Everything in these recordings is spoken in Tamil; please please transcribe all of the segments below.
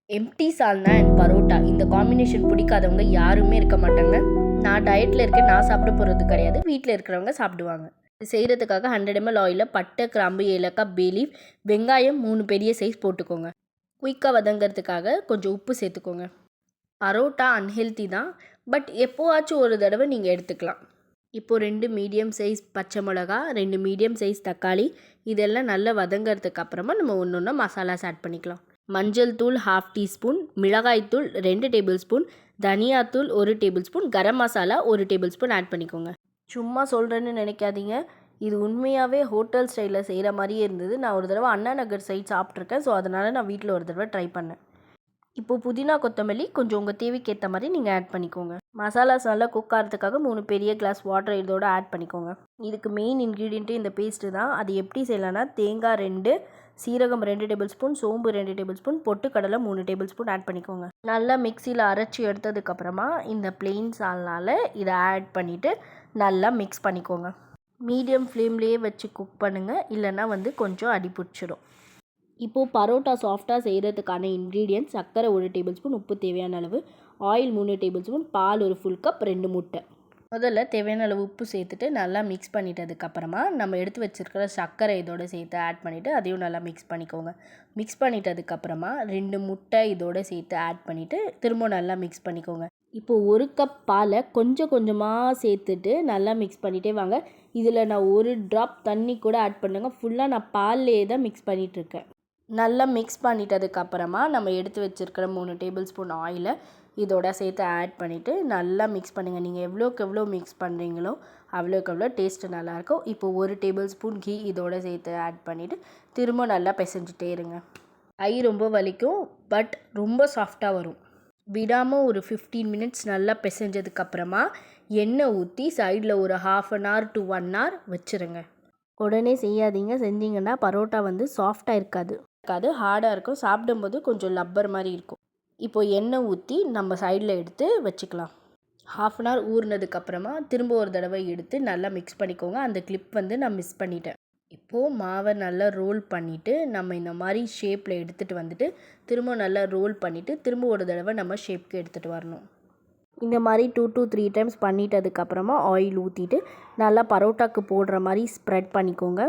எம்டி சால்னா அண்ட் பரோட்டா இந்த காம்பினேஷன் பிடிக்காதவங்க யாருமே இருக்க மாட்டாங்க. நான் டயட்டில் இருக்கேன், நான் சாப்பிட போகிறது கிடையாது, வீட்டில் இருக்கிறவங்க சாப்பிடுவாங்க. இது செய்கிறதுக்காக 100 ml ஆயிலில் பட்டை, கிராம்பு, ஏலக்காய், பேலீஃப், வெங்காயம் 3 பெரிய சைஸ் போட்டுக்கோங்க. குயிக்காக வதங்கிறதுக்காக கொஞ்சம் உப்பு சேர்த்துக்கோங்க. பரோட்டா அன்ஹெல்த்தி தான், பட் எப்போவாச்சும் ஒரு தடவை நீங்கள் எடுத்துக்கலாம். இப்போது 2 மீடியம் சைஸ் பச்சை மிளகா, 2 மீடியம் சைஸ் தக்காளி, இதெல்லாம் நல்லா வதங்கிறதுக்கு அப்புறமா நம்ம ஒன்று ஒன்றா மசாலாஸ் ஆட் பண்ணிக்கலாம். மஞ்சள் தூள் 1/2 டீஸ்பூன், மிளகாய்த்தூள் 2 டேபிள் ஸ்பூன், தனியாத்தூள் 1 table spoon, garam masala 1 table spoon add பண்ணிக்கோங்க. சும்மா சொல்கிறேன்னு நினைக்காதீங்க, இது உண்மையாகவே ஹோட்டல் ஸ்டைலில் செய்கிற மாதிரியே இருந்தது. நான் ஒரு தடவை அண்ணா நகர் சைட் சாப்பிட்ருக்கேன். ஸோ அதனால் நான் வீட்டில் ஒரு தடவை ட்ரை பண்ணேன். இப்போது புதினா கொத்தமல்லி கொஞ்சம் உங்கள் தேவைக்கு ஏற்ற மாதிரி நீங்கள் ஆட் பண்ணிக்கோங்க. மசாலாஸ் நல்லா குக் ஆகிறதுக்காக 3 பெரிய கிளாஸ் வாட்டர் இதோட ஆட் பண்ணிக்கோங்க. இதுக்கு மெயின் இன்க்ரீடியண்ட்டு இந்த பேஸ்ட்டு தான். அது எப்படி செய்யலான்னா, தேங்காய் 2, சீரகம் 2 டேபிள் ஸ்பூன், சோம்பு 2 டேபிள் ஸ்பூன், பொட்டுக்கடலை 3 டேபிள் ஸ்பூன் ஆட் பண்ணிக்கோங்க. நல்லா மிக்சியில் அரைச்சி எடுத்ததுக்கப்புறமா இந்த பிளெயின் சால்னால் இதை ஆட் பண்ணிவிட்டு நல்லா மிக்ஸ் பண்ணிக்கோங்க. மீடியம் ஃப்ளேம்லேயே வச்சு குக் பண்ணுங்கள், இல்லைன்னா கொஞ்சம் அடி பிடிச்சிடும். இப்போது பரோட்டா சாஃப்டாக செய்கிறதுக்கான இன்க்ரீடியன்ட்ஸ்: சர்க்கரை 1 டேபிள் ஸ்பூன், உப்பு தேவையான அளவு, ஆயில் 3 டேபிள் ஸ்பூன், பால் 1 ஃபுல் கப், 2 முட்டை. முதல்ல தேவையான அளவு உப்பு சேர்த்துட்டு நல்லா மிக்ஸ் பண்ணிட்டதுக்கப்புறமா நம்ம எடுத்து வச்சுருக்கிற சர்க்கரை இதோடு சேர்த்து ஆட் பண்ணிவிட்டு அதையும் நல்லா மிக்ஸ் பண்ணிக்கோங்க. மிக்ஸ் பண்ணிட்டதுக்கப்புறமா 2 முட்டை இதோடு சேர்த்து ஆட் பண்ணிவிட்டு திரும்ப நல்லா மிக்ஸ் பண்ணிக்கோங்க. இப்போது 1 கப் பாலை கொஞ்சம் கொஞ்சமாக சேர்த்துட்டு நல்லா மிக்ஸ் பண்ணிகிட்டே வாங்க. இதில் நான் 1 ட்ராப் தண்ணி கூட ஆட் பண்ணுங்க, ஃபுல்லாக நான் பால்லே தான் மிக்ஸ் பண்ணிகிட்ருக்கேன். நல்லா மிக்ஸ் பண்ணிட்டதுக்கப்புறமா நம்ம எடுத்து வச்சுருக்கிற 3 டேபிள் ஸ்பூன் ஆயிலை இதோட சேர்த்து ஆட் பண்ணிவிட்டு நல்லா மிக்ஸ் பண்ணுங்கள். நீங்கள் எவ்வளோக்கு எவ்வளோ மிக்ஸ் பண்ணுறீங்களோ அவ்வளோக்கு எவ்வளோ டேஸ்ட்டு நல்லாயிருக்கும். இப்போ 1 டேபிள் ஸ்பூன் கீ இதோட சேர்த்து ஆட் பண்ணிவிட்டு திரும்ப நல்லா பிசைஞ்சிட்டே இருங்க. கை ரொம்ப வலிக்கும், பட் ரொம்ப சாஃப்டாக வரும். விடாமல் ஒரு 15 மினிட்ஸ் நல்லா பிசைஞ்சதுக்கப்புறமா எண்ணெய் ஊற்றி சைடில் ஒரு 1/2 hour to 1 hour வச்சுருங்க. உடனே செய்யாதீங்க, செஞ்சிங்கன்னா பரோட்டா சாஃப்டாக இருக்காது, ஹார்டாக இருக்கும். சாப்பிடும்போது கொஞ்சம் லப்பர் மாதிரி இருக்கும். இப்போது எண்ணெய் ஊற்றி நம்ம சைடில் எடுத்து வச்சுக்கலாம். 1/2 hour ஊறினதுக்கப்புறமா திரும்ப ஒரு தடவை எடுத்து நல்லா மிக்ஸ் பண்ணிக்கோங்க. அந்த கிளிப் நான் மிஸ் பண்ணிட்டேன். இப்போது மாவை நல்லா ரோல் பண்ணிவிட்டு நம்ம இந்த மாதிரி ஷேப்பில் எடுத்துகிட்டு வந்துட்டு திரும்ப நல்லா ரோல் பண்ணிவிட்டு திரும்ப ஒரு தடவை நம்ம ஷேப்க்கு எடுத்துகிட்டு வரணும். இந்த மாதிரி 2 to 3 டைம்ஸ் பண்ணிட்டதுக்கப்புறமா ஆயில் ஊற்றிட்டு நல்லா பரோட்டாக்கு போடுற மாதிரி ஸ்ப்ரெட் பண்ணிக்கோங்க.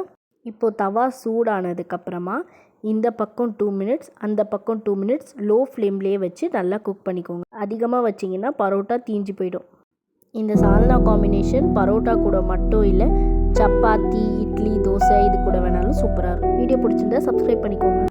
இப்போது தவா சூடானதுக்கப்புறமா இந்த பக்கம் 2 மினிட்ஸ், அந்த பக்கம் 2 மினிட்ஸ் லோ ஃப்ளேம்லேயே வச்சு நல்லா குக் பண்ணிக்கோங்க. அதிகமாக வச்சிங்கன்னா பரோட்டா தீஞ்சு போயிடும். இந்த சால்னா காம்பினேஷன் பரோட்டா கூட மட்டும் இல்லை, சப்பாத்தி, இட்லி, தோசை இது கூட வேணாலும் சூப்பராக இருக்கும். வீடியோ பிடிச்சிருந்தா சப்ஸ்கிரைப் பண்ணிக்கோங்க.